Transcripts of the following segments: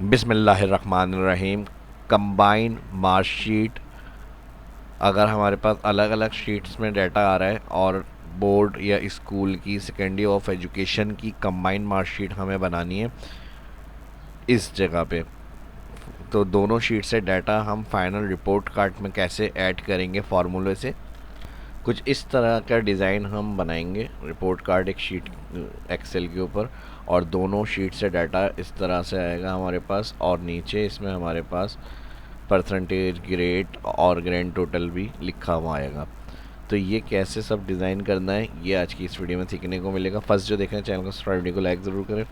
बिस्मिल्लाहिर्रहमानिर्रहीम। Combine marksheet, अगर हमारे पास अलग अलग शीट्स में डाटा आ रहा है और बोर्ड या स्कूल की सेकेंडरी ऑफ एजुकेशन की कंबाइन मार्कशीट हमें बनानी है इस जगह पे, तो दोनों शीट से डाटा हम फाइनल रिपोर्ट कार्ड में कैसे ऐड करेंगे फार्मूले से, कुछ इस तरह का डिज़ाइन हम बनाएंगे। रिपोर्ट कार्ड एक शीट एक्सेल के ऊपर, और दोनों शीट से डाटा इस तरह से आएगा हमारे पास, और नीचे इसमें हमारे पास परसेंटेज, ग्रेड और ग्रैंड टोटल भी लिखा हुआ आएगा। तो ये कैसे सब डिज़ाइन करना है ये आज की इस वीडियो में सीखने को मिलेगा। फर्स्ट जो देखना है चैनल को सब्सक्राइब, वीडियो को लाइक ज़रूर करें।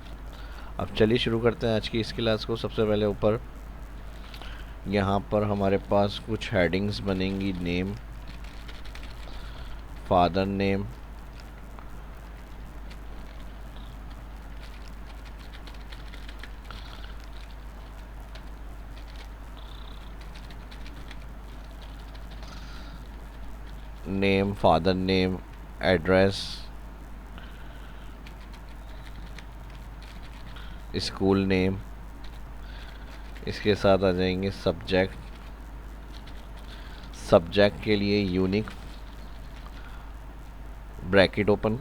अब चलिए शुरू करते हैं आज की इस क्लास को। सबसे पहले ऊपर यहाँ पर हमारे पास कुछ हेडिंग्स बनेंगी। Name, father name, name, father name, address, school name, इसके साथ आ जाएंगे सब्जेक्ट। सब्जेक्ट के लिए यूनिक ब्रैकेट ओपन,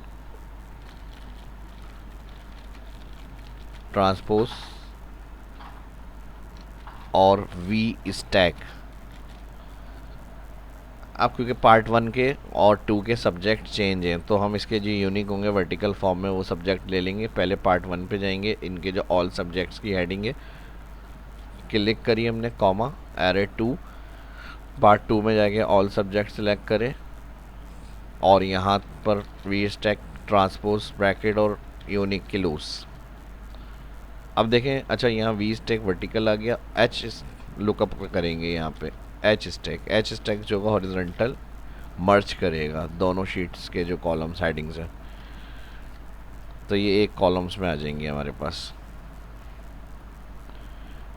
ट्रांसपोज और वी स्टैक। अब क्योंकि पार्ट 1 के और 2 के सब्जेक्ट चेंज हैं, तो हम इसके जो यूनिक होंगे वर्टिकल फॉर्म में वो सब्जेक्ट ले लेंगे। पहले पार्ट 1 पे जाएंगे, इनके जो ऑल सब्जेक्ट्स की हेडिंग है क्लिक करिए हमने, कॉमा, एरे 2। पार्ट 2 में जाके ऑल सब्जेक्ट सेलेक्ट करें और यहाँ पर वी स्टैक, ट्रांसपोज, ब्रैकेट और यूनिक की लूज। अब देखें, अच्छा यहाँ वी स्टैक वर्टिकल आ गया। एच लुकअप करेंगे यहाँ पे, एच स्टैक जो होगा हॉरिजॉन्टल मर्ज करेगा दोनों शीट्स के जो कॉलम्स हेडिंग्स हैं, तो ये एक कॉलम्स में आ जाएंगे हमारे पास।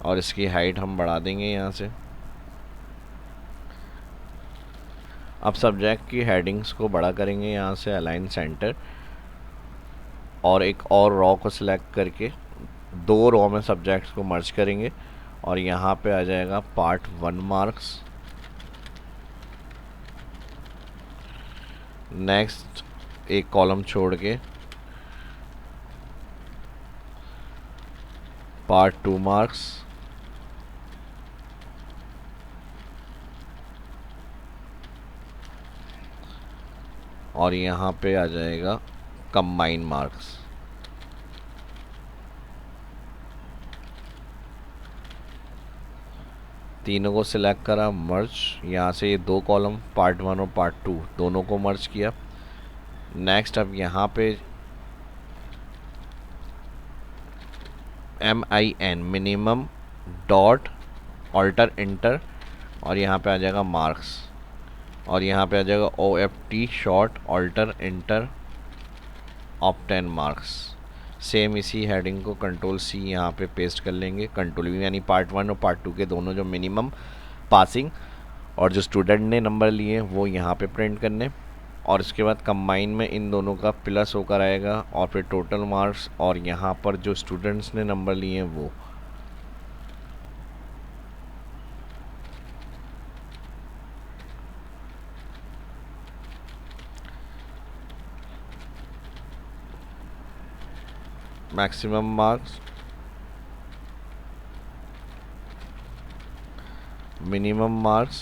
और इसकी हाइट हम बढ़ा देंगे यहाँ से। अब सब्जेक्ट की हेडिंग्स को बड़ा करेंगे यहाँ से, अलाइन सेंटर, और एक और रॉ को सिलेक्ट करके 2 रॉ में सब्जेक्ट्स को मर्ज करेंगे और यहाँ पे आ जाएगा पार्ट 1 मार्क्स। नेक्स्ट एक कॉलम छोड़ के पार्ट 2 मार्क्स, और यहाँ पे आ जाएगा कंबाइन मार्क्स। तीनों को सिलेक्ट करा, मर्ज, यहाँ से ये 2 कॉलम पार्ट 1 और पार्ट 2 दोनों को मर्ज किया। नेक्स्ट अब यहाँ पे MIN, minimum, dot, alter enter, और यहाँ पे आ जाएगा मार्क्स, और यहाँ पे आ जाएगा OFT, short alter enter of 10 marks. Same इसी हेडिंग को कंट्रोल-C यहाँ पे पेस्ट कर लेंगे। कंट्रोल-V यानी पार्ट 1 और पार्ट 2 के दोनों जो मिनिमम, पासिंग और जो स्टूडेंट ने नंबर लिए वो यहाँ पे प्रिंट करने, और इसके बाद कंबाइन में इन दोनों का प्लस होकर आएगा, और फिर टोटल मार्क्स, और यहाँ पर जो स्टूडेंट्स ने नंबर लिए हैं वो। Maximum marks, minimum marks,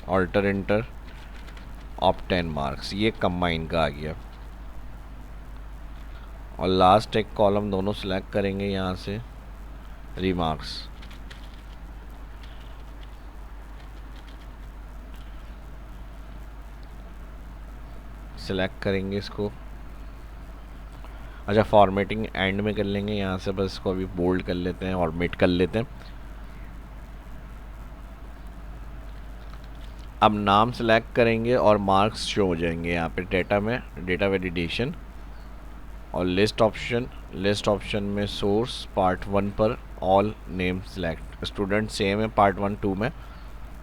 alter enter of 10 marks, ये कंबाइन का आ गया। और लास्ट एक कॉलम दोनों सेलेक्ट करेंगे यहाँ से, रिमार्क्स। सेलेक्ट करेंगे इसको। अच्छा, फॉर्मेटिंग एंड में कर लेंगे यहाँ से, बस इसको अभी बोल्ड कर लेते हैं और मिट कर लेते हैं। अब नाम सेलेक्ट करेंगे और मार्क्स शो हो जाएंगे यहाँ पे डेटा में, डेटा वैलिडेशन, और लिस्ट ऑप्शन में सोर्स पार्ट 1 पर all name select. Student same है पार्ट 1 2 में,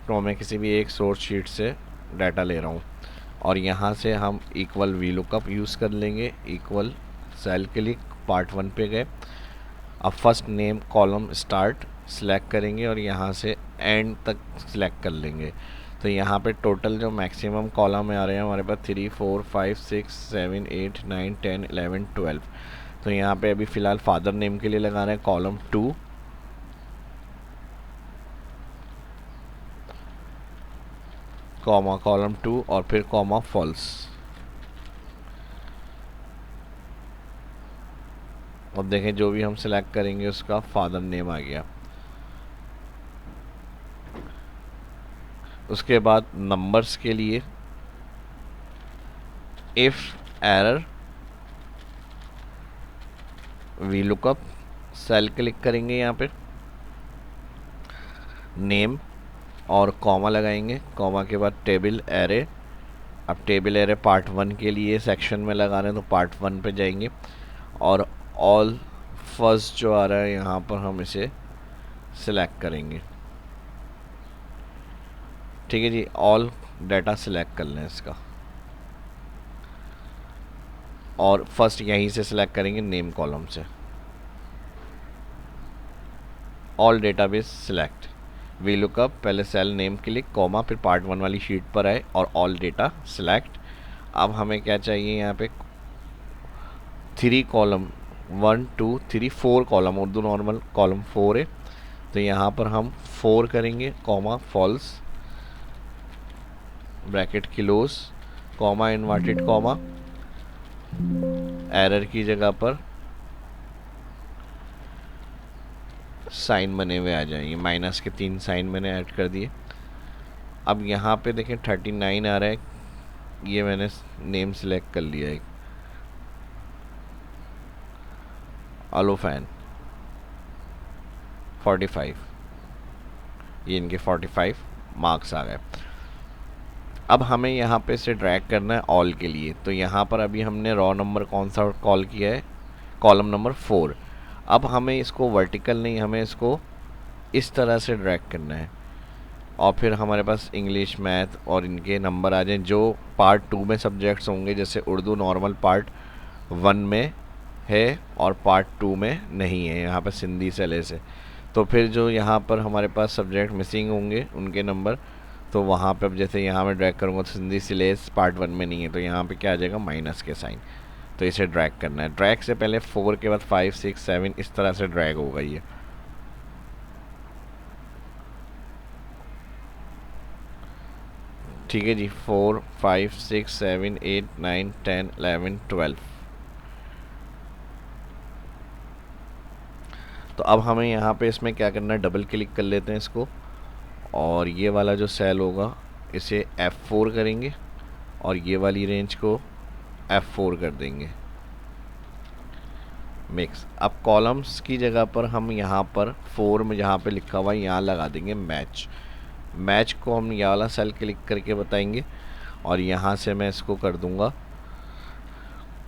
तो मैं किसी भी एक सोर्स शीट से डाटा ले रहा हूँ। और यहाँ से हम इक्वल वी लुकअप यूज़ कर लेंगे, इक्वल सेल क्लिक पार्ट 1 पे गए। अब first name column start select करेंगे और यहाँ से एंड तक सिलेक्ट कर लेंगे। तो यहाँ पे टोटल जो मैक्सिमम कॉलम आ रहे हैं हमारे पास 3 4 5 6 7 8 9 10 11 12। तो यहाँ पे अभी फ़िलहाल फादर नेम के लिए लगा रहे हैं कॉलम 2, कॉमा कॉलम 2 और फिर कॉमा फॉल्स। अब देखें जो भी हम सिलेक्ट करेंगे उसका फादर नेम आ गया। उसके बाद नंबर्स के लिए if error V lookup cell click करेंगे यहाँ पे, नेम और कॉमा लगाएंगे, कॉमा के बाद टेबल एरे। अब टेबल एरे पार्ट 1 के लिए सेक्शन में लगा रहे हैं तो पार्ट 1 पे जाएंगे और ऑल फर्स्ट जो आ रहा है यहाँ पर हम इसे सिलेक्ट करेंगे। ठीक है जी, ऑल डाटा सिलेक्ट कर लें इसका और फर्स्ट यहीं से सिलेक्ट करेंगे नेम कॉलम से। All database select, V lookup, पहले सेल नेम क्लिक, कॉमा, फिर पार्ट 1 वाली शीट पर आए और ऑल डेटा सिलेक्ट। अब हमें क्या चाहिए यहाँ पे 3 कॉलम 1 2 3 4 कॉलम, उर्दू नॉर्मल कॉलम 4 है तो यहाँ पर हम 4 करेंगे, comma false, bracket close, comma inverted comma, error की जगह पर साइन बने हुए आ जाएंगे, माइनस के 3 साइन मैंने ऐड कर दिए। अब यहाँ पे देखें 39 आ रहा है, ये मैंने नेम सिलेक्ट कर लिया है, अलोफैन 45, ये इनके 45 मार्क्स आ गए। अब हमें यहाँ पे से ड्रैग करना है ऑल के लिए, तो यहाँ पर अभी हमने रॉ नंबर कौन सा कॉल किया है, कॉलम नंबर 4। अब हमें इसको वर्टिकल नहीं, हमें इसको इस तरह से ड्रैग करना है और फिर हमारे पास इंग्लिश मैथ और इनके नंबर आ जाएं जो पार्ट 2 में सब्जेक्ट्स होंगे। जैसे उर्दू नॉर्मल पार्ट 1 में है और पार्ट 2 में नहीं है, यहाँ पर सिंधी सेले से। तो फिर जो यहाँ पर हमारे पास सब्जेक्ट मिसिंग होंगे उनके नंबर, तो वहाँ पे अब जैसे यहाँ मैं ड्रैग करूँगा तो सिंधी सिलेस पार्ट 1 में नहीं है तो यहाँ पे क्या आ जाएगा माइनस के साइन। तो इसे ड्रैग करना है, ड्रैग से पहले 4 के बाद 5 6 7 इस तरह से ड्रैग होगा ये। ठीक है जी, 4 5 6 7 8 9 10 11 12। तो अब हमें यहाँ पे इसमें क्या करना है, डबल क्लिक कर लेते हैं इसको और ये वाला जो सेल होगा इसे F4 करेंगे और ये वाली रेंज को F4 कर देंगे, मिक्स। अब कॉलम्स की जगह पर हम यहाँ पर 4 में जहाँ पे लिखा हुआ है यहाँ लगा देंगे मैच। मैच को हम ये वाला सेल क्लिक करके बताएंगे और यहाँ से मैं इसको कर दूँगा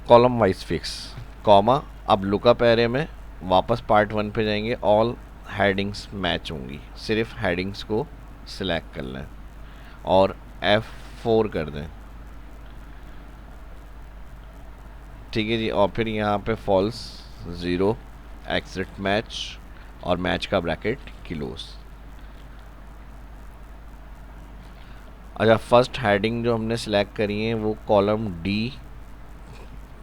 कॉलम वाइज फिक्स, कॉमा। अब लुकअप एरे में वापस पार्ट 1 पे जाएंगे, ऑल हेडिंग्स मैच होंगी, सिर्फ हेडिंग्स को सिलेक्ट कर लें और F4 कर दें। ठीक है जी, और फिर यहाँ पे फॉल्स 0 एग्जिट मैच और मैच का ब्रैकेट क्लोज। अच्छा, फर्स्ट हेडिंग जो हमने सिलेक्ट करी है वो कॉलम डी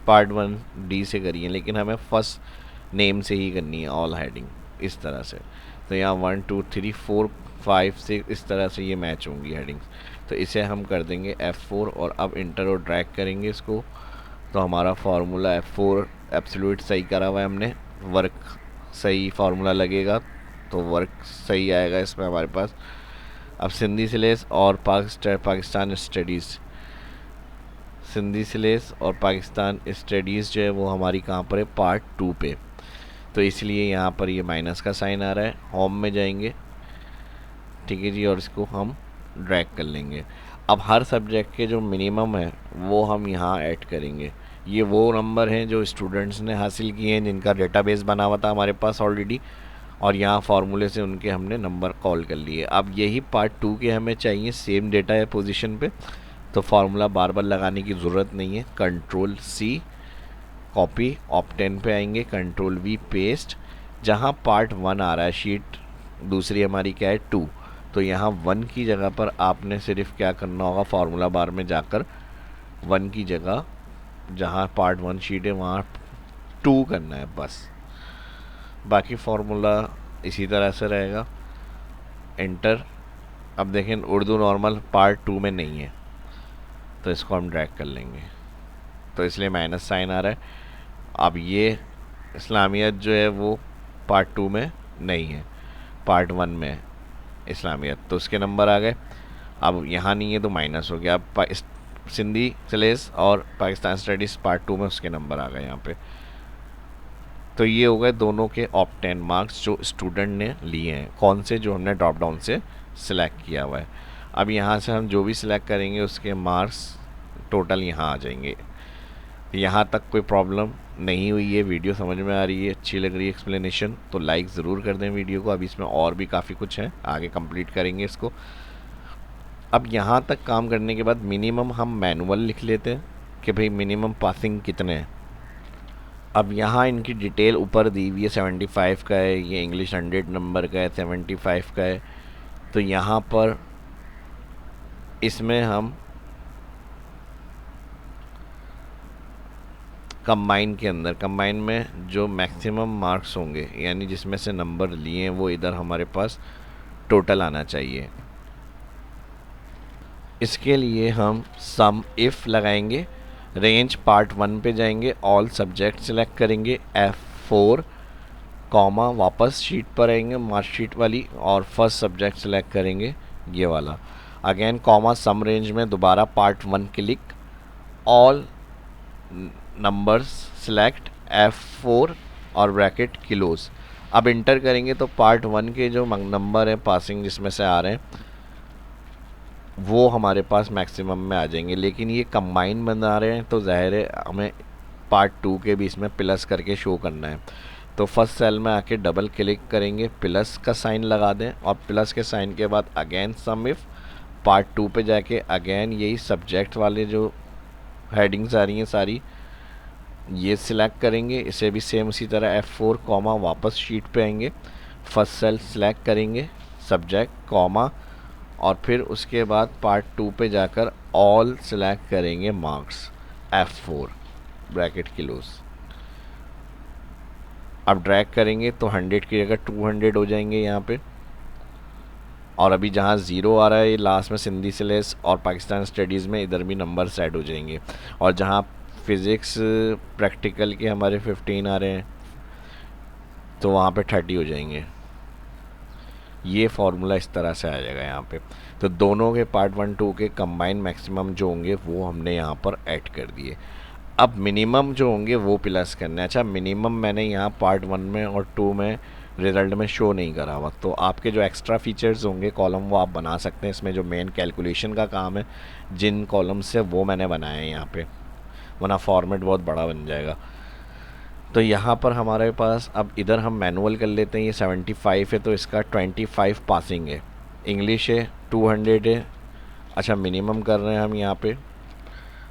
पार्ट 1 डी से करी है, लेकिन हमें फर्स्ट नेम से ही करनी है ऑल हेडिंग इस तरह से। तो यहाँ 1 2 3 4 5 6 इस तरह से ये मैच होंगी हेडिंग्स। तो इसे हम कर देंगे F4 और अब इंटर और ड्रैग करेंगे इसको तो हमारा फार्मूला F4 एब्सोल्यूट सही करा हुआ है हमने, वर्क सही फार्मूला लगेगा तो वर्क सही आएगा इसमें हमारे पास। अब सिंधी सिलेस और पाकिस्तान स्टडीज़, सिंधी सिलेस और पाकिस्तान स्टडीज़ जो है वो हमारी कहाँ पर है, पार्ट 2 पे। तो इसलिए यहाँ पर ये माइनस का साइन आ रहा है। होम में जाएंगे, ठीक है जी, और इसको हम ड्रैग कर लेंगे। अब हर सब्जेक्ट के जो मिनिमम है वो हम यहाँ ऐड करेंगे। ये वो नंबर हैं जो स्टूडेंट्स ने हासिल किए हैं जिनका डेटाबेस बना हुआ था हमारे पास ऑलरेडी, और यहाँ फार्मूले से उनके हमने नंबर कॉल कर लिए। अब यही पार्ट 2 के हमें चाहिए सेम डेटा है पोजीशन पे, तो फार्मूला बार बार लगाने की ज़रूरत नहीं है, कंट्रोल C कॉपी, ऑप्टेन पे आएंगे, कंट्रोल वी पेस्ट। जहाँ पार्ट 1 आ रहा है, शीट दूसरी हमारी क्या है 2, तो यहाँ 1 की जगह पर आपने सिर्फ क्या करना होगा, फार्मूला बार में जाकर 1 की जगह जहाँ पार्ट 1 शीट है वहाँ 2 करना है बस। बाकी फार्मूला इसी तरह से रहेगा, एंटर। अब देखें उर्दू नॉर्मल पार्ट 2 में नहीं है, तो इसको हम ड्रैग कर लेंगे, तो इसलिए माइनस साइन आ रहा है। अब ये इस्लामियत जो है वो पार्ट 2 में नहीं है, पार्ट 1 में है इस्लामियत, तो उसके नंबर आ गए। अब यहाँ नहीं है तो माइनस हो गया। अब सिंधी सिलेस और पाकिस्तान स्टडीज़ पार्ट 2 में उसके नंबर आ गए यहाँ पे। तो ये हो गए दोनों के ऑप्टेन मार्क्स जो स्टूडेंट ने लिए हैं, कौन से, जो हमने ड्रॉप डाउन से सिलेक्ट किया हुआ है। अब यहाँ से हम जो भी सिलेक्ट करेंगे उसके मार्क्स टोटल यहाँ आ जाएंगे। यहाँ तक कोई प्रॉब्लम नहीं हुई है, वीडियो समझ में आ रही है, अच्छी लग रही है एक्सप्लेनेशन, तो लाइक ज़रूर कर दें वीडियो को। अभी इसमें और भी काफ़ी कुछ है, आगे कंप्लीट करेंगे इसको। अब यहाँ तक काम करने के बाद मिनिमम हम मैनुअल लिख लेते हैं कि भाई मिनिमम पासिंग कितने हैं। अब यहाँ इनकी डिटेल ऊपर दी हुई है, 75 का है, ये इंग्लिश 100 नंबर का है, 75 का है। तो यहाँ पर इसमें हम कंबाइन के अंदर, कंबाइन में जो मैक्सिमम मार्क्स होंगे यानी जिसमें से नंबर लिए हैं वो इधर हमारे पास टोटल आना चाहिए। इसके लिए हम सम इफ़ लगाएंगे, रेंज पार्ट 1 पे जाएंगे, ऑल सब्जेक्ट सेलेक्ट करेंगे, F4 कॉमा वापस शीट पर आएंगे मार्कशीट वाली और फर्स्ट सब्जेक्ट सेलेक्ट करेंगे ये वाला, अगेन कॉमा सम रेंज में दोबारा part 1 click, all numbers select, F4 और ब्रैकेट किलोज। अब इंटर करेंगे तो पार्ट 1 के जो नंबर है पासिंग जिसमें से आ रहे हैं वो हमारे पास मैक्सिमम में आ जाएंगे, लेकिन ये कंबाइन बना रहे हैं तो ज़ाहिर है हमें पार्ट 2 के भी इसमें प्लस करके शो करना है। तो फर्स्ट सेल में आके डबल क्लिक करेंगे, प्लस का साइन लगा दें और प्लस के साइन के बाद अगेन सम इफ, पार्ट 2 पे जाके अगेन यही सब्जेक्ट वाले जो हेडिंग्स आ रही हैं सारी ये सिलेक्ट करेंगे, इसे भी सेम उसी तरह F4 कॉमा वापस शीट पे आएंगे, फर्स्ट सेल सिलेक्ट करेंगे, सब्जेक्ट कॉमा और फिर उसके बाद पार्ट 2 पे जाकर ऑल सिलेक्ट करेंगे मार्क्स, F4 ब्रैकेट किलोज। अब ड्रैग करेंगे तो 100 की जगह 200 हो जाएंगे यहाँ पे। और अभी जहाँ 0 आ रहा है ये लास्ट में सिंधी सिलेस और पाकिस्तान स्टडीज़ में इधर भी नंबर सेट हो जाएंगे। और जहाँ फिज़िक्स प्रैक्टिकल के हमारे 15 आ रहे हैं तो वहाँ पे 30 हो जाएंगे। ये फार्मूला इस तरह से आ जाएगा यहाँ पे। तो दोनों के पार्ट 1 2 के कंबाइन मैक्सिमम जो होंगे वो हमने यहाँ पर ऐड कर दिए। अब मिनिमम जो होंगे वो प्लस करने हैं। अच्छा, मिनिमम मैंने यहाँ पार्ट 1 में और 2 में रिज़ल्ट में शो नहीं करा हुआ, तो आपके जो एक्स्ट्रा फीचर्स होंगे कॉलम वो आप बना सकते हैं। इसमें जो मेन कैलकुलेशन का काम है जिन कॉलम से वो मैंने बनाया है यहाँ पे, वरना फॉर्मेट बहुत बड़ा बन जाएगा। तो यहाँ पर हमारे पास अब इधर हम मैनुअल कर लेते हैं। ये 75 है तो इसका 25 पासिंग है, इंग्लिश है 200 है। अच्छा, मिनिमम कर रहे हैं हम यहाँ पे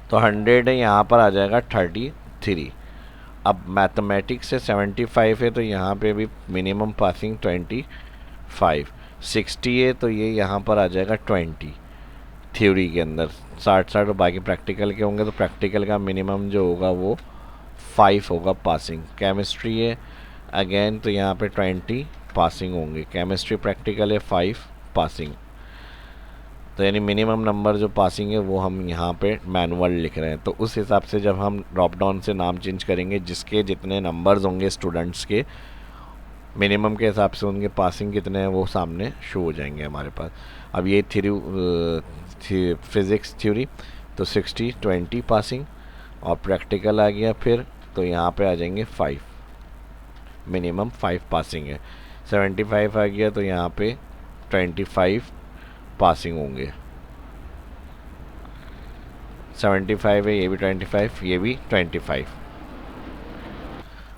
तो 100 है, यहाँ पर आ जाएगा 33। अब मैथमेटिक्स से 75 है तो यहाँ पे भी मिनिमम पासिंग 25। 60 है तो ये यहाँ पर आ जाएगा 20 थ्योरी के अंदर, 60 और बाकी प्रैक्टिकल के होंगे तो प्रैक्टिकल का मिनिमम जो होगा वो 5 होगा पासिंग। केमिस्ट्री है अगेन तो यहाँ पे 20 पासिंग होंगे, केमिस्ट्री प्रैक्टिकल है 5 पासिंग। तो यानी मिनिमम नंबर जो पासिंग है वो हम यहाँ पे मैनुअल लिख रहे हैं। तो उस हिसाब से जब हम ड्रॉप डाउन से नाम चेंज करेंगे जिसके जितने नंबर्स होंगे स्टूडेंट्स के मिनिमम के हिसाब से उनके पासिंग कितने हैं वो सामने शो हो जाएंगे हमारे पास। अब ये फिज़िक्स थ्योरी तो 60 20 पासिंग और प्रैक्टिकल आ गया फिर तो यहाँ पे आ जाएंगे 5, मिनिमम 5 पासिंग है। 75 आ गया तो यहाँ पे 25 पासिंग होंगे। 75 है, ये भी 25, ये भी 25।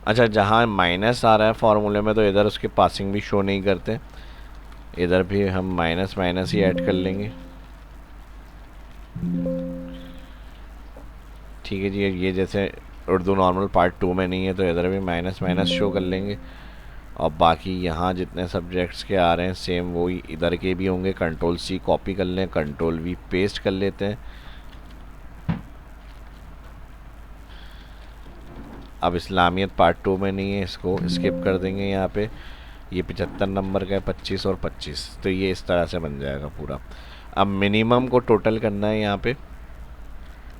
अच्छा, जहाँ माइनस आ रहा है फार्मूले में तो इधर उसके पासिंग भी शो नहीं करते, इधर भी हम माइनस माइनस ही ऐड कर लेंगे। ठीक है जी, ये जैसे उर्दू नॉर्मल पार्ट 2 में नहीं है तो इधर भी माइनस माइनस शो कर लेंगे। और बाकी यहाँ जितने सब्जेक्ट्स के आ रहे हैं सेम वही इधर के भी होंगे। कंट्रोल सी कॉपी कर लें, कंट्रोल वी पेस्ट कर लेते हैं। अब इस्लामियत पार्ट 2 में नहीं है, इसको स्किप कर देंगे यहाँ पे। ये 75 नंबर का है, 25 और 25, तो ये इस तरह से बन जाएगा पूरा। अब मिनिमम को टोटल करना है यहाँ पे।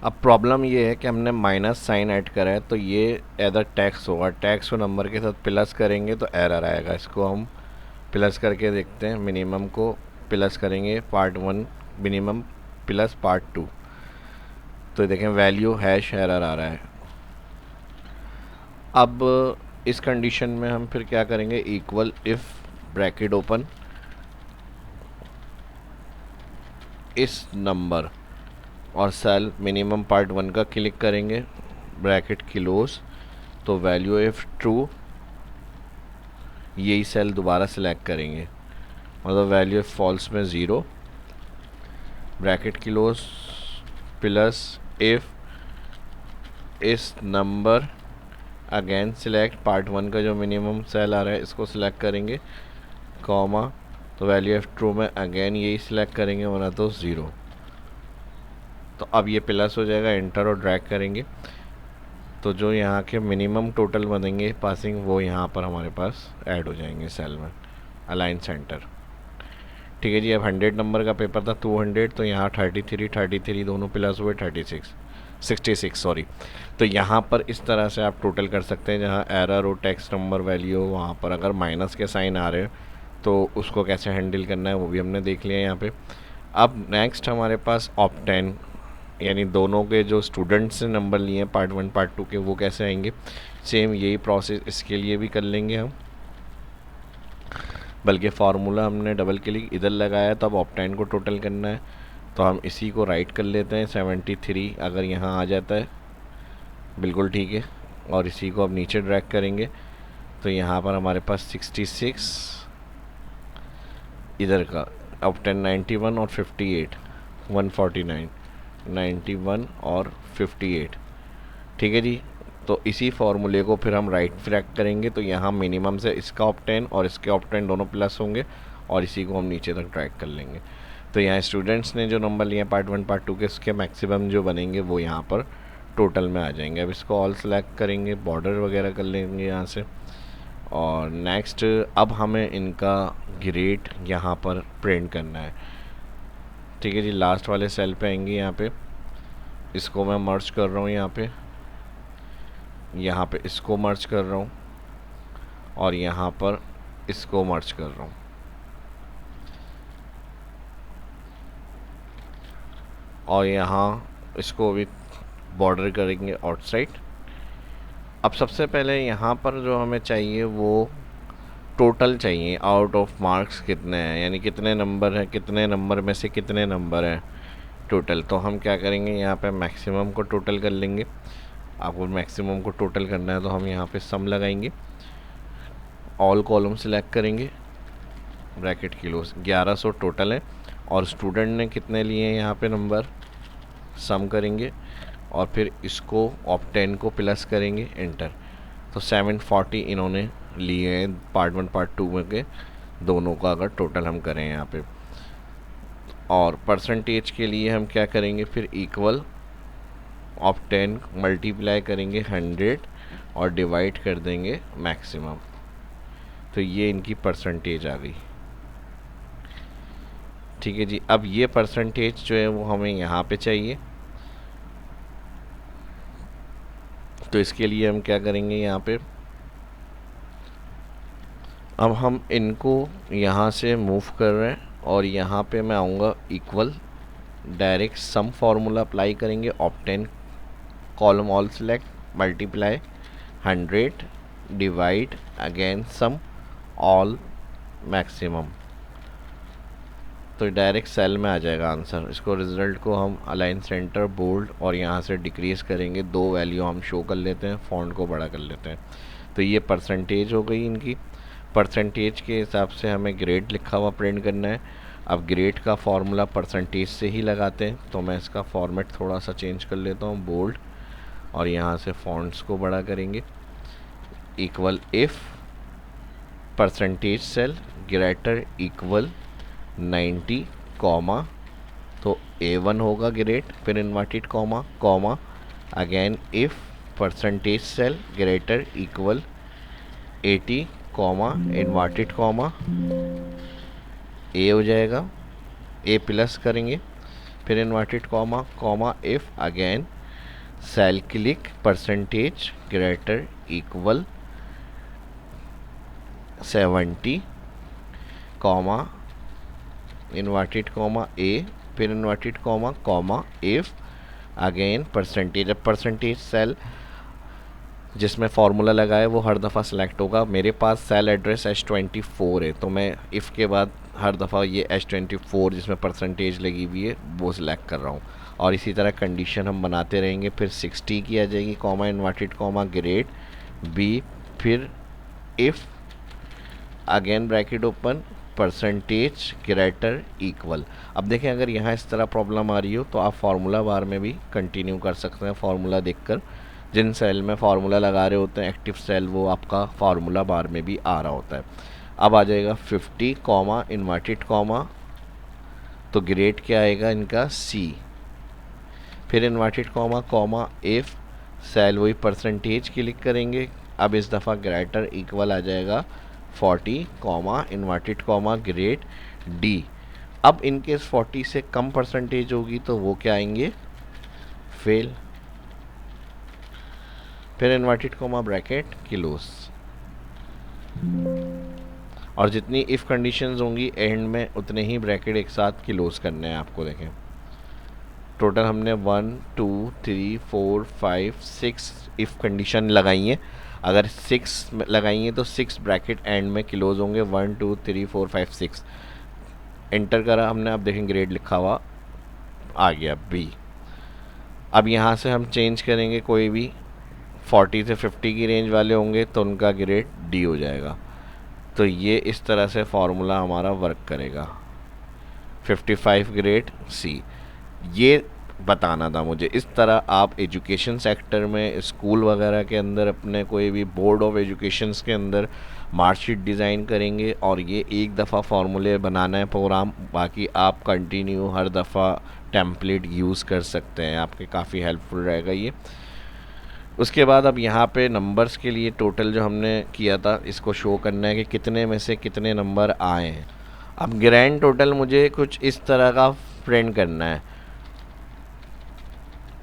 अब प्रॉब्लम ये है कि हमने माइनस साइन ऐड करा है तो ये एदर टैक्स होगा, टैक्स को नंबर के साथ प्लस करेंगे तो एरर आएगा। इसको हम प्लस करके देखते हैं। मिनिमम को प्लस करेंगे पार्ट 1 मिनिमम प्लस पार्ट 2, तो देखें वैल्यू हैश एरर आ रहा है। अब इस कंडीशन में हम फिर क्या करेंगे, इक्वल इफ ब्रैकेट ओपन इस नंबर और सेल मिनिमम पार्ट 1 का क्लिक करेंगे, ब्रैकेट क्लोज, तो वैल्यू इफ ट्रू यही सेल दोबारा सिलेक्ट करेंगे, मतलब वैल्यू इफ फॉल्स में 0, ब्रैकेट क्लोज प्लस इफ इस नंबर अगेन सिलेक्ट पार्ट 1 का जो मिनिमम सेल आ रहा है इसको सिलेक्ट करेंगे, कॉमा, तो वैल्यू ऑफ ट्रू में अगेन यही सिलेक्ट करेंगे वरना तो 0। तो अब ये प्लस हो जाएगा, एंटर और ड्रैग करेंगे तो जो यहाँ के मिनिमम टोटल बनेंगे पासिंग वो यहाँ पर हमारे पास ऐड हो जाएंगे सेल में, अलाइन सेंटर। ठीक है जी। अब 100 नंबर का पेपर था 200, तो यहाँ 33 दोनों प्लस हुए 66 सॉरी। तो यहाँ पर इस तरह से आप टोटल कर सकते हैं, जहाँ एरर हो, टेक्स्ट नंबर वैल्यू हो, वहाँ पर अगर माइनस के साइन आ रहे हो तो उसको कैसे हैंडल करना है वो भी हमने देख लिया यहाँ पे। अब नेक्स्ट हमारे पास ऑप्टेन, यानी दोनों के जो स्टूडेंट्स ने नंबर लिए हैं पार्ट 1 पार्ट 2 के, वो कैसे आएंगे। सेम यही प्रोसेस इसके लिए भी कर लेंगे हम, बल्कि फार्मूला हमने डबल क्लिक इधर लगाया तो अब ऑप्टेन को टोटल करना है, तो हम इसी को राइट कर लेते हैं। 73 अगर यहाँ आ जाता है बिल्कुल ठीक है, और इसी को अब नीचे ड्रैग करेंगे तो यहाँ पर हमारे पास 66 इधर का ऑप्टेन 91 और 58 149 91 और 58। ठीक है जी। तो इसी फार्मूले को फिर हम राइट फ्रैक करेंगे तो यहाँ मिनिमम से इसका ऑप्टेन और इसके ऑप्टेन दोनों प्लस होंगे और इसी को हम नीचे तक ड्रैग कर लेंगे। तो यहाँ स्टूडेंट्स ने जो नंबर लिए पार्ट 1 पार्ट 2 के, उसके मैक्सिमम जो बनेंगे वो यहाँ पर टोटल में आ जाएंगे। अब इसको ऑल सेलेक्ट करेंगे, बॉर्डर वगैरह कर लेंगे यहाँ से, और नेक्स्ट अब हमें इनका ग्रेड यहाँ पर प्रिंट करना है। ठीक है जी। लास्ट वाले सेल पे आएंगे, यहाँ पे इसको मैं मर्ज कर रहा हूँ, यहाँ पे इसको मर्ज कर रहा हूँ और यहाँ पर इसको मर्ज कर रहा हूँ। और यहाँ इसको भी बॉर्डर करेंगे आउटसाइड। अब सबसे पहले यहाँ पर जो हमें चाहिए वो टोटल चाहिए, आउट ऑफ मार्क्स कितने हैं, यानी कितने नंबर हैं, कितने नंबर में से कितने नंबर हैं टोटल। तो हम क्या करेंगे, यहाँ पे मैक्सिमम को टोटल कर लेंगे। आपको मैक्सिमम को टोटल करना है तो हम यहाँ पे सम लगाएंगे, ऑल कॉलम सेलेक्ट करेंगे, ब्रैकेट क्लोज, 1100 टोटल है और स्टूडेंट ने कितने लिए हैं यहाँ पे नंबर, सम करेंगे और फिर इसको ऑप्टेन को प्लस करेंगे, एंटर। तो 740 इन्होंने लिए हैं पार्ट 1 पार्ट 2 में के दोनों का अगर टोटल हम करें यहाँ पे। और परसेंटेज के लिए हम क्या करेंगे, फिर इक्वल ऑप्टेन मल्टीप्लाई करेंगे 100 और डिवाइड कर देंगे मैक्सिमम, तो ये इनकी परसेंटेज आ गई। ठीक है जी। अब ये परसेंटेज जो है वो हमें यहाँ पे चाहिए, तो इसके लिए हम क्या करेंगे, यहाँ पे अब हम इनको यहाँ से मूव कर रहे हैं और यहाँ पे मैं आऊँगा equal, direct sum formula apply करेंगे, obtain column all select, multiply 100 divide again sum all maximum, तो डायरेक्ट सेल में आ जाएगा आंसर। इसको रिजल्ट को हम अलाइन सेंटर बोल्ड और यहाँ से डिक्रीज़ करेंगे, 2 वैल्यू हम शो कर लेते हैं, फ़ॉन्ट को बड़ा कर लेते हैं। तो ये परसेंटेज हो गई इनकी। परसेंटेज के हिसाब से हमें ग्रेड लिखा हुआ प्रिंट करना है। अब ग्रेड का फार्मूला परसेंटेज से ही लगाते हैं, तो मैं इसका फॉर्मेट थोड़ा सा चेंज कर लेता हूँ, बोल्ड और यहाँ से फॉन्ट्स को बड़ा करेंगे। Equal if percentage cell greater equal 90 comma, तो A1 होगा ग्रेट, फिर inverted comma comma, again if percentage cell greater equal 80 comma inverted comma, A हो जाएगा, ए प्लस करेंगे, फिर inverted comma comma if again cell click percentage greater equal 70 comma inverted comma A, फिर inverted comma comma if again percentage. अब percentage cell जिसमें formula लगा है वो हर दफ़ा सेलेक्ट होगा। मेरे पास सेल एड्रेस H24 है, तो मैं इफ़ के बाद हर दफ़ा ये H24 जिसमें परसेंटेज लगी हुई है वो सिलेक्ट कर रहा हूँ। और इसी तरह कंडीशन हम बनाते रहेंगे। फिर 60 की आ जाएगी comma inverted comma grade B, फिर if again bracket open percentage greater equal. अब देखें अगर यहाँ इस तरह प्रॉब्लम आ रही हो तो आप फार्मूला बार में भी कंटिन्यू कर सकते हैं। फार्मूला देखकर जिन सेल में फार्मूला लगा रहे होते हैं एक्टिव सेल, वो आपका फार्मूला बार में भी आ रहा होता है। अब आ जाएगा 50 कॉमा इन्वर्टेड कॉमा, तो ग्रेड क्या आएगा इनका सी, फिर inverted comma comma if cell वही परसेंटेज क्लिक करेंगे। अब इस दफ़ा ग्रेटर इक्वल आ जाएगा 40 comma inverted comma grade D. अब इनके 40 से कम परसेंटेज होगी तो वो क्या आएंगे, फेल, फिर इन्वर्टेड कॉमा ब्रैकेट क्लोज। और जितनी इफ़ कंडीशंस होंगी एंड में उतने ही ब्रैकेट एक साथ क्लोज करने हैं आपको। देखें टोटल हमने 1 2 3 4 5 6 इफ़ कंडीशन लगाई हैं। अगर 6 लगाई हैं तो 6 ब्रैकेट एंड में क्लोज होंगे। 1 2 3 4 5 6 एंटर करा हमने। अब देखें ग्रेड लिखा हुआ आ गया बी। अब यहाँ से हम चेंज करेंगे, कोई भी 40 से 50 की रेंज वाले होंगे तो उनका ग्रेड डी हो जाएगा। तो ये इस तरह से फार्मूला हमारा वर्क करेगा। 55 ग्रेड सी, ये बताना था मुझे। इस तरह आप एजुकेशन सेक्टर में स्कूल वगैरह के अंदर अपने कोई भी बोर्ड ऑफ एजुकेशंस के अंदर मार्कशीट डिज़ाइन करेंगे और ये एक दफ़ा फार्मूले बनाना है प्रोग्राम, बाकी आप कंटिन्यू हर दफ़ा टेम्पलेट यूज़ कर सकते हैं, आपके काफ़ी हेल्पफुल रहेगा ये। उसके बाद अब यहाँ पे नंबर्स के लिए टोटल जो हमने किया था इसको शो करना है कि कितने में से कितने नंबर आए हैं। अब ग्रैंड टोटल मुझे कुछ इस तरह का प्रिंट करना है,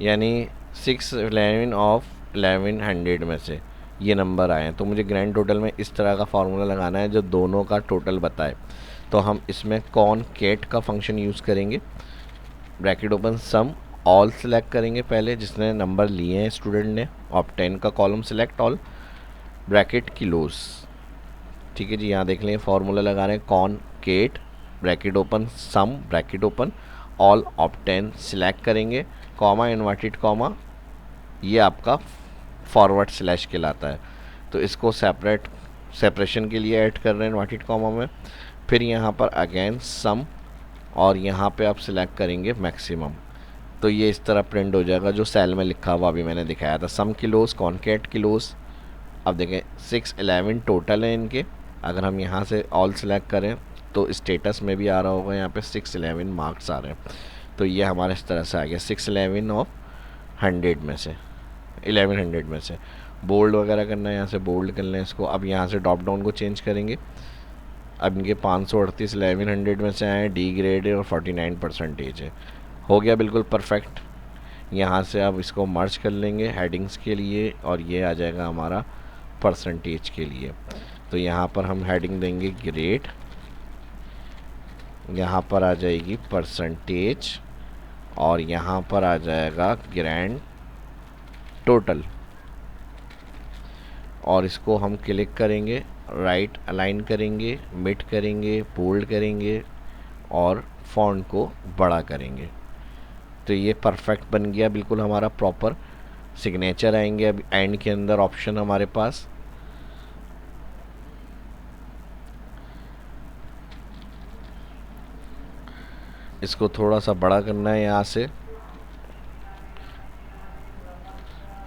यानी 611 ऑफ 1100 में से ये नंबर आए हैं। तो मुझे ग्रैंड टोटल में इस तरह का फार्मूला लगाना है जो दोनों का टोटल बताए। तो हम इसमें कॉनकेट का फंक्शन यूज़ करेंगे। Bracket open sum all select करेंगे पहले जिसने नंबर लिए हैं स्टूडेंट ने, ऑब्टेन का column select all, bracket close. ठीक है जी, यहाँ देख लें फार्मूला लगा रहे हैं concat bracket open sum bracket open all obtain select करेंगे कॉमा इन्वर्टेड कॉमा, ये आपका फॉरवर्ड स्लैश कहलाता है। तो इसको सेपरेशन के लिए ऐड कर रहे हैं इन्वर्टेड कॉमा में। फिर यहाँ पर अगेन सम और यहाँ पे आप सिलेक्ट करेंगे मैक्सिमम, तो ये इस तरह प्रिंट हो जाएगा जो सेल में लिखा हुआ अभी मैंने दिखाया था, सम किलोस कॉनकेट किलोस। अब देखें 611 टोटल है इनके। अगर हम यहाँ से ऑल सेलेक्ट करें तो स्टेटस में भी आ रहा होगा, यहाँ पे 611 मार्क्स आ रहे हैं। तो ये हमारे इस तरह से आ गया 611 ऑफ 100 में से 1100 में से। बोल्ड वगैरह करना है, यहाँ से बोल्ड कर लें इसको। अब यहाँ से ड्रॉप डाउन को चेंज करेंगे। अब इनके 538 1100 में से आए, डी ग्रेड है और 49 परसेंटेज है। हो गया बिल्कुल परफेक्ट। यहाँ से अब इसको मर्ज कर लेंगे हेडिंग्स के लिए और ये आ जाएगा हमारा परसेंटेज के लिए। तो यहाँ पर हम हेडिंग देंगे ग्रेड, यहाँ पर आ जाएगी परसेंटेज और यहाँ पर आ जाएगा ग्रैंड टोटल। और इसको हम क्लिक करेंगे, राइट अलाइन करेंगे, मिड करेंगे, बोल्ड करेंगे और फॉन्ट को बड़ा करेंगे। तो ये परफेक्ट बन गया बिल्कुल हमारा प्रॉपर सिग्नेचर। आएंगे अब एंड के अंदर ऑप्शन हमारे पास, इसको थोड़ा सा बड़ा करना है यहाँ से।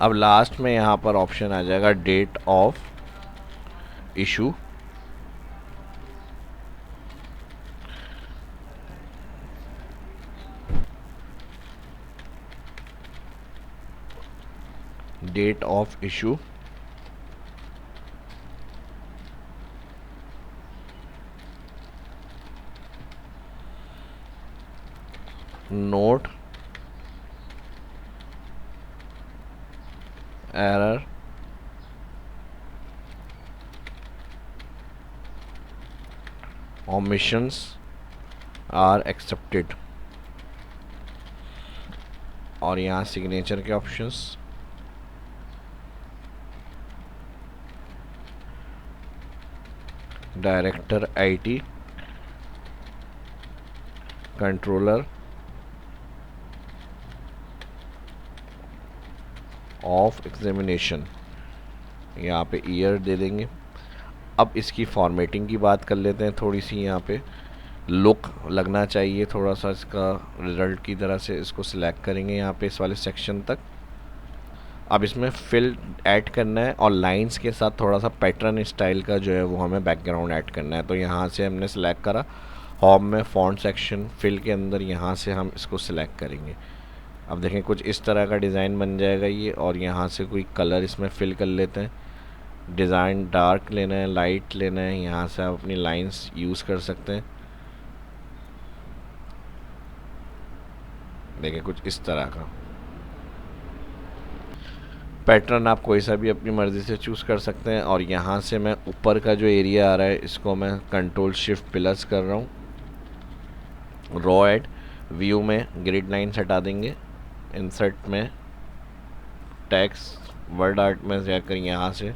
अब लास्ट में यहाँ पर ऑप्शन आ जाएगा date of issue. Date of issue, note error, omissions are accepted. और यहाँ सिग्नेचर के options, director IT, controller of examination, यहाँ पे ईयर दे देंगे। अब इसकी फॉर्मेटिंग की बात कर लेते हैं थोड़ी सी। यहाँ पे लुक लगना चाहिए थोड़ा सा इसका रिज़ल्ट की तरह से, इसको सिलेक्ट करेंगे यहाँ पे इस वाले सेक्शन तक। अब इसमें फिल ऐड करना है और लाइंस के साथ थोड़ा सा पैटर्न स्टाइल का जो है वो हमें बैकग्राउंड ऐड करना है। तो यहाँ से हमने सेलेक्ट करा, होम में फॉन्ट सेक्शन फिल के अंदर यहाँ से हम इसको सिलेक्ट करेंगे। अब देखें कुछ इस तरह का डिज़ाइन बन जाएगा ये। और यहाँ से कोई कलर इसमें फिल कर लेते हैं। डिज़ाइन डार्क लेना है, लाइट लेना है, यहाँ से आप अपनी लाइंस यूज़ कर सकते हैं। देखें कुछ इस तरह का पैटर्न आप कोई सा भी अपनी मर्ज़ी से चूज़ कर सकते हैं। और यहाँ से मैं ऊपर का जो एरिया आ रहा है इसको मैं कंट्रोल शिफ्ट प्लस कर रहा हूँ। रॉ एड व्यू में ग्रिड लाइन्स हटा देंगे, इंसर्ट में टेक्स्ट वर्ड आर्ट में जाकर यहाँ से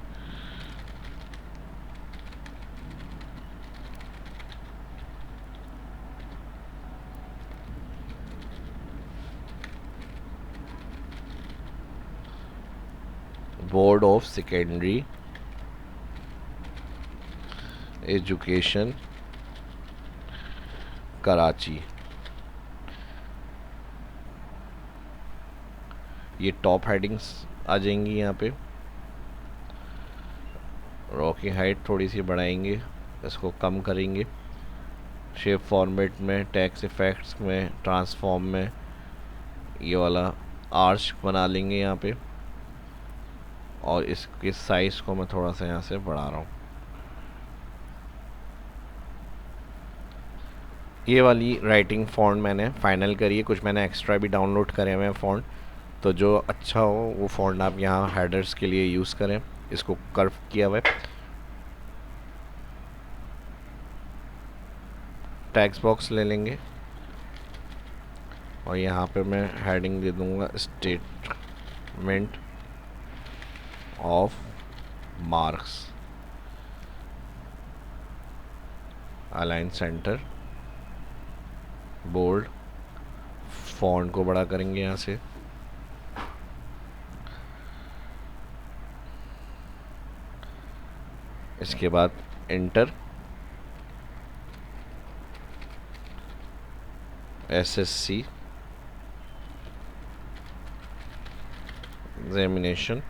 board of secondary education Karachi, ये टॉप हेडिंग्स आ जाएंगी। यहाँ पे रॉ की हाइट थोड़ी सी बढ़ाएंगे, इसको कम करेंगे। शेप फॉर्मेट में, टेक्स्ट इफेक्ट्स में, ट्रांसफॉर्म में ये वाला आर्च बना लेंगे यहाँ पे। और इसके साइज़ को मैं थोड़ा सा यहाँ से बढ़ा रहा हूँ। ये वाली राइटिंग फ़ॉन्ट मैंने फ़ाइनल करी है। कुछ मैंने एक्स्ट्रा भी डाउनलोड करे हुए हैं फ़ॉन्ट, तो जो अच्छा हो वो फ़ॉन्ट आप यहाँ हेडर्स के लिए यूज़ करें। इसको कर्व किया हुआ है। टेक्स्ट बॉक्स ले लेंगे और यहाँ पे मैं हेडिंग दे दूँगा statement of marks, align centre, bold. Font को बड़ा करेंगे यहाँ से। इसके बाद एंटर, एसएससी एग्जामिनेशन,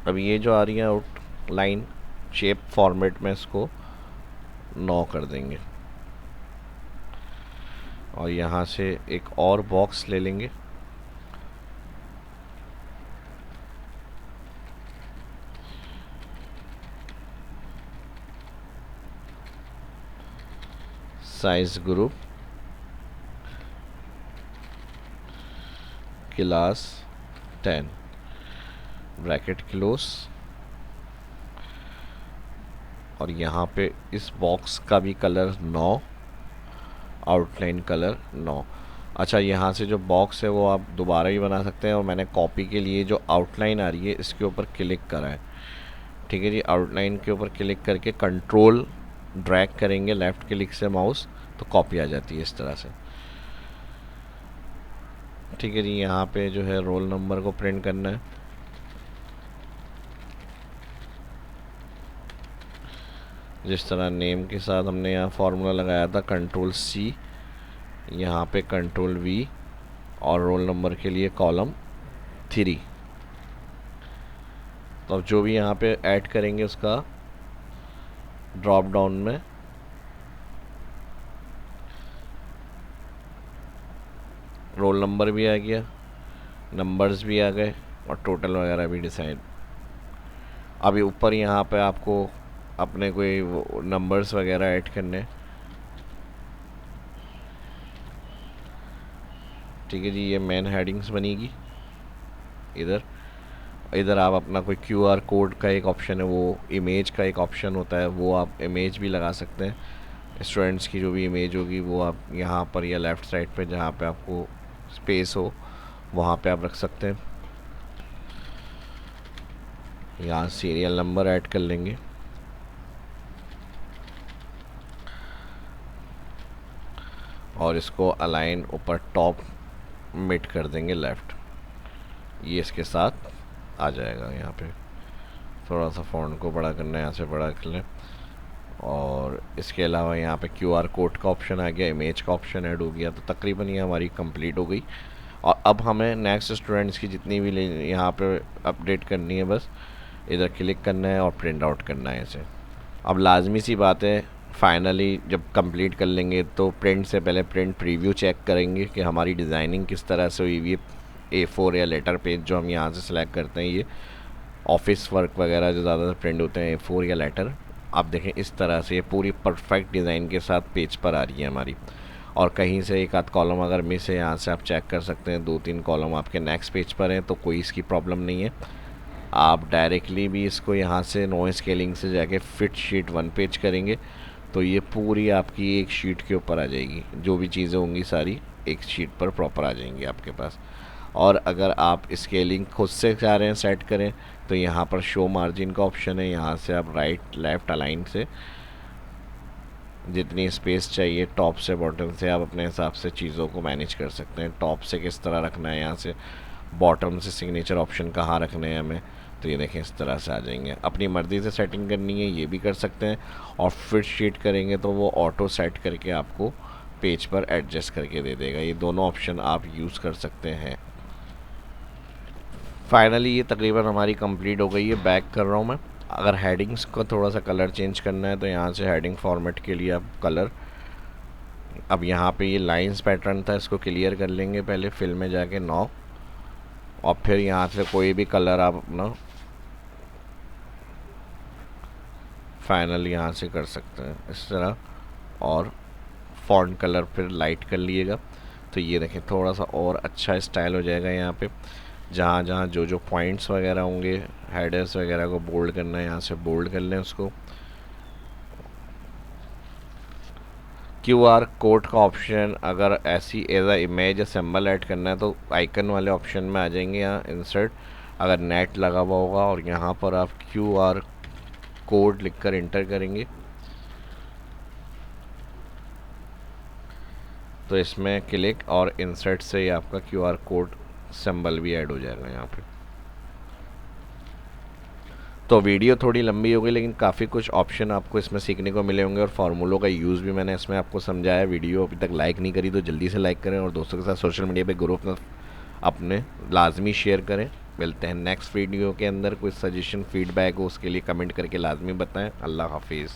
अब ये जो आ रही है आउटलाइन शेप फॉर्मेट में इसको 9 कर देंगे। और यहाँ से एक और बॉक्स ले लेंगे, size group, class 10, bracket close. और यहाँ पे इस बॉक्स का भी कलर 9, आउटलाइन कलर 9। अच्छा, यहाँ से जो बॉक्स है वो आप दोबारा ही बना सकते हैं। और मैंने कॉपी के लिए जो आउटलाइन आ रही है इसके ऊपर क्लिक करा है। ठीक है जी, आउटलाइन के ऊपर क्लिक करके कंट्रोल ड्रैग करेंगे लेफ़्ट क्लिक से माउस, तो कॉपी आ जाती है इस तरह से। ठीक है जी, यहाँ पे जो है रोल नंबर को प्रिंट करना है। जिस तरह नेम के साथ हमने यहाँ फार्मूला लगाया था, कंट्रोल सी यहाँ पे कंट्रोल V और रोल नंबर के लिए कॉलम 3। तो अब जो भी यहाँ पे ऐड करेंगे उसका ड्रॉप डाउन में रोल नंबर भी आ गया, नंबर्स भी आ गए और टोटल वगैरह भी डिसाइड। अभी ऊपर यहाँ पे आपको अपने कोई नंबर्स वगैरह ऐड करने। ठीक है जी, ये मेन हेडिंग्स बनेगी। इधर इधर आप अपना कोई QR कोड का एक ऑप्शन है, वो इमेज का एक ऑप्शन होता है, वो आप इमेज भी लगा सकते हैं। स्टूडेंट्स की जो भी इमेज होगी वो आप यहाँ पर या लेफ़्ट साइड पे जहाँ पे आपको स्पेस हो वहाँ पे आप रख सकते हैं। यहाँ सीरियल नंबर ऐड कर लेंगे और इसको अलाइन ऊपर टॉप मिड कर देंगे लेफ़्ट। ये इसके साथ आ जाएगा। यहाँ पे थोड़ा सा फ़ॉन्ट को बड़ा करना है, यहाँ से बड़ा कर लें। और इसके अलावा यहाँ पे QR कोड का ऑप्शन आ गया, इमेज का ऑप्शन ऐड हो गया। तो तकरीबन ये हमारी कंप्लीट हो गई। और अब हमें नेक्स्ट स्टूडेंट्स की जितनी भी यहाँ पे अपडेट करनी है, बस इधर क्लिक करना है और प्रिंट आउट करना है इसे। अब लाजमी सी बात है, फाइनली जब कंप्लीट कर लेंगे तो प्रिंट से पहले प्रिंट प्रीव्यू चेक करेंगे कि हमारी डिज़ाइनिंग किस तरह से हुई। ये A4 या लेटर पेज जो हम यहाँ से सिलेक्ट करते हैं, ये ऑफिस वर्क वगैरह जो ज़्यादातर प्रिंट होते हैं A4 या लेटर, आप देखें इस तरह से ये पूरी परफेक्ट डिज़ाइन के साथ पेज पर आ रही है हमारी। और कहीं से एक आध कॉलम अगर मिस है, यहाँ से आप चेक कर सकते हैं 2-3 कॉलम आपके नेक्स्ट पेज पर हैं, तो कोई इसकी प्रॉब्लम नहीं है। आप डायरेक्टली भी इसको यहाँ से नो स्केलिंग से जाके फिट शीट 1 पेज करेंगे तो ये पूरी आपकी एक शीट के ऊपर आ जाएगी। जो भी चीज़ें होंगी सारी एक शीट पर प्रॉपर आ जाएंगी आपके पास। और अगर आप स्केलिंग खुद से चाह रहे हैं सेट करें तो यहाँ पर शो मार्जिन का ऑप्शन है, यहाँ से आप राइट लेफ़्ट अलाइन से जितनी स्पेस चाहिए टॉप से बॉटम से आप अपने हिसाब से चीज़ों को मैनेज कर सकते हैं। टॉप से किस तरह रखना है, यहाँ से बॉटम से सिग्नेचर ऑप्शन कहाँ रखने हैं हमें, तो ये देखें इस तरह से आ जाएंगे। अपनी मर्ज़ी से सेटिंग करनी है ये भी कर सकते हैं। और फिट शीट करेंगे तो वो ऑटो सेट करके आपको पेज पर एडजस्ट करके दे देगा। ये दोनों ऑप्शन आप यूज़ कर सकते हैं। फाइनली ये तकरीबन हमारी कंप्लीट हो गई है। बैक कर रहा हूँ मैं। अगर हेडिंग्स को थोड़ा सा कलर चेंज करना है तो यहाँ से हेडिंग फॉर्मेट के लिए आप कलर, अब यहाँ पे ये लाइंस पैटर्न था, इसको क्लियर कर लेंगे पहले फिल में जाके 9, और फिर यहाँ से कोई भी कलर आप अपना फाइनल यहाँ से कर सकते हैं इस तरह। और फॉन्ट कलर फिर लाइट कर लीजिएगा तो ये देखें थोड़ा सा और अच्छा स्टाइल हो जाएगा। यहाँ पे जहाँ जहाँ जो जो पॉइंट्स वगैरह होंगे, हेडर्स वगैरह को बोल्ड करना है, यहाँ से बोल्ड कर लें उसको। QR कोड का ऑप्शन अगर ऐसी एज अ इमेज या सिंबल ऐड करना है तो आइकन वाले ऑप्शन में आ जाएंगे, यहाँ इंसर्ट अगर नेट लगा हुआ होगा और यहाँ पर आप QR कोड लिखकर इंटर करेंगे तो इसमें क्लिक और इंसर्ट से आपका QR कोड सिंबल भी ऐड हो जाएगा यहाँ पे। तो वीडियो थोड़ी लंबी हो गई लेकिन काफ़ी कुछ ऑप्शन आपको इसमें सीखने को मिले होंगे और फार्मूलों का यूज़ भी मैंने इसमें आपको समझाया। वीडियो अभी तक लाइक नहीं करी तो जल्दी से लाइक करें और दोस्तों के साथ सोशल मीडिया पे ग्रुप में अपने लाजमी शेयर करें। मिलते हैं नेक्स्ट वीडियो के अंदर। कोई सजेशन फीडबैक हो उसके लिए कमेंट करके लाजमी बताएं। अल्लाह हाफिज़।